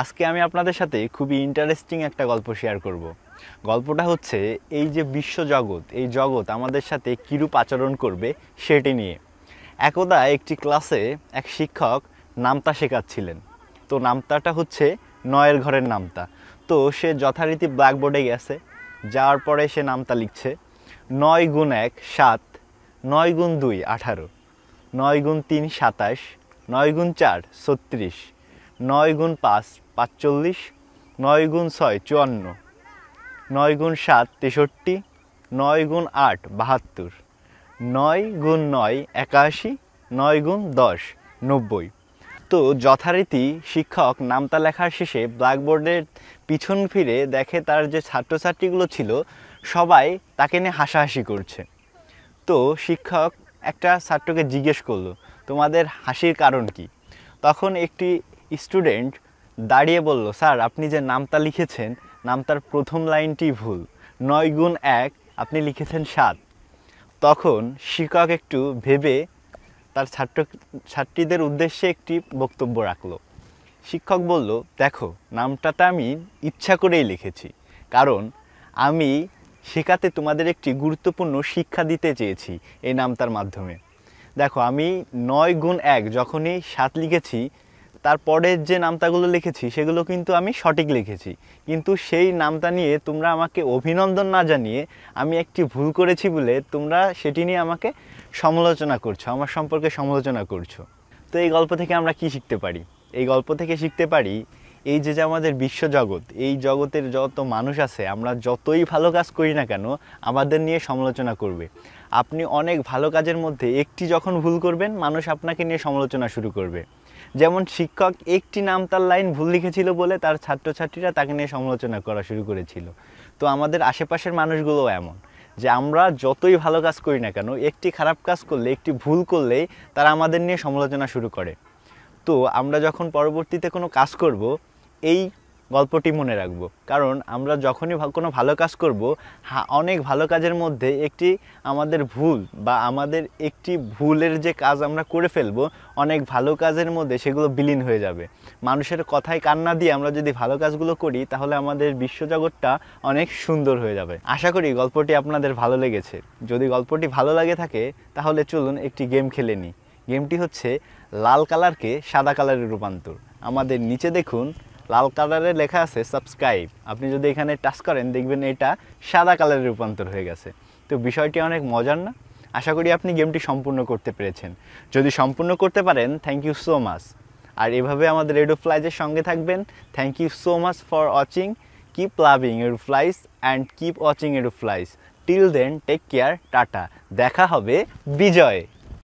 আজকে আমি আপনাদের সাথে খুবই ইন্টারেস্টিং একটা গল্প শেয়ার করব। গল্পটা হচ্ছে এই যে বিশ্বজগৎ, এই জগৎ আমাদের সাথে কিরূপ আচরণ করবে সেটি নিয়ে। একদা একটি ক্লাসে এক শিক্ষক নামতা শেখাচ্ছিলেন। তো নামতাটা হচ্ছে নয়ের ঘরের নামতা। তো সে যথারীতি ব্ল্যাকবোর্ডে গেছে, যাওয়ার পরে সে নামতা লিখছে 9 গুণ 1 7, 9 গুণ 2 18, 9 গুণ 3 27, 9 গুণ 4 36, 9 গুণ 5 45, 9 গুণ 6 54, 9 গুণ 7 63, 9 গুণ 8 72, 9 গুণ 9 81, 9 গুণ 10 90। তো যথারীতি শিক্ষক নামতা লেখার শেষে ব্ল্যাকবোর্ডের পিছন ফিরে দেখে তার যে ছাত্রছাত্রীগুলো ছিল সবাই তাকে নিয়ে হাসাহাসি করছে। তো শিক্ষক একটা ছাত্রকে জিজ্ঞেস করলো, তোমাদের হাসির কারণ কি? তখন একটি স্টুডেন্ট দাঁড়িয়ে বলল, স্যার আপনি যে নামতা লিখেছেন নামতার প্রথম লাইনটি ভুল, 9 গুণ 1 আপনি লিখেছেন 7। তখন শিক্ষক একটু ভেবে তার ছাত্রীদের উদ্দেশ্যে একটি বক্তব্য রাখলো। শিক্ষক বলল, দেখো নামটাতে আমি ইচ্ছা করেই লিখেছি, কারণ আমি শেখাতে তোমাদের একটি গুরুত্বপূর্ণ শিক্ষা দিতে চেয়েছি এই নামতার মাধ্যমে। দেখো আমি 9 গুণ 1 যখনই 7 লিখেছি, তারপরের যে নামতাগুলো লিখেছি সেগুলো কিন্তু আমি সঠিক লিখেছি, কিন্তু সেই নামতা নিয়ে তোমরা আমাকে অভিনন্দন না জানিয়ে আমি একটি ভুল করেছি বলে তোমরা সেটি নিয়ে আমাকে সমালোচনা করছো, আমার সম্পর্কে সমালোচনা করছো। তো এই গল্প থেকে আমরা কি শিখতে পারি? এই গল্প থেকে শিখতে পারি এই যে আমাদের বিশ্বজগৎ, এই জগতের যত মানুষ আছে, আমরা যতই ভালো কাজ করি না কেন আমাদের নিয়ে সমালোচনা করবে। আপনি অনেক ভালো কাজের মধ্যে একটি যখন ভুল করবেন, মানুষ আপনাকে নিয়ে সমালোচনা শুরু করবে। যেমন শিক্ষক একটি নামতার লাইন ভুল লিখেছিল বলে তার ছাত্রছাত্রীরা তাকে নিয়ে সমালোচনা করা শুরু করেছিল। তো আমাদের আশেপাশের মানুষগুলোও এমন, যে আমরা যতই ভালো কাজ করি না কেন একটি খারাপ কাজ করলে, একটি ভুল করলেই তারা আমাদের নিয়ে সমালোচনা শুরু করে। তো আমরা যখন পরবর্তীতে কোনো কাজ করব, এই গল্পটি মনে রাখব, কারণ আমরা যখনই কোনো ভালো কাজ করব, অনেক ভালো কাজের মধ্যে একটি আমাদের ভুল বা আমাদের একটি ভুলের যে কাজ আমরা করে ফেলব, অনেক ভালো কাজের মধ্যে সেগুলো বিলীন হয়ে যাবে। মানুষের কথায় কান্না দিয়ে আমরা যদি ভালো কাজগুলো করি, তাহলে আমাদের বিশ্বজগৎটা অনেক সুন্দর হয়ে যাবে। আশা করি গল্পটি আপনাদের ভালো লেগেছে। যদি গল্পটি ভালো লাগে থাকে তাহলে চলুন একটি গেম খেলে নিই। গেমটি হচ্ছে লাল কালারকে সাদা কালারে রূপান্তর। আমাদের নিচে দেখুন লাল কালারে লেখা আছে সাবস্ক্রাইব। আপনি যদি এখানে টাচ করেন দেখবেন এটা সাদা কালারে রূপান্তর হয়ে গেছে। তো বিষয়টি অনেক মজার না? আশা করি আপনি গেমটি সম্পূর্ণ করতে পেরেছেন। যদি সম্পূর্ণ করতে পারেন, থ্যাংক ইউ সো মাচ। আর এভাবে আমাদের এডুফ্লাইজের সঙ্গে থাকবেন। Thank you so much for watching. Keep loving Eduflyz and keep watching Eduflyz. Till then take care, tata. দেখা হবে বিজয়।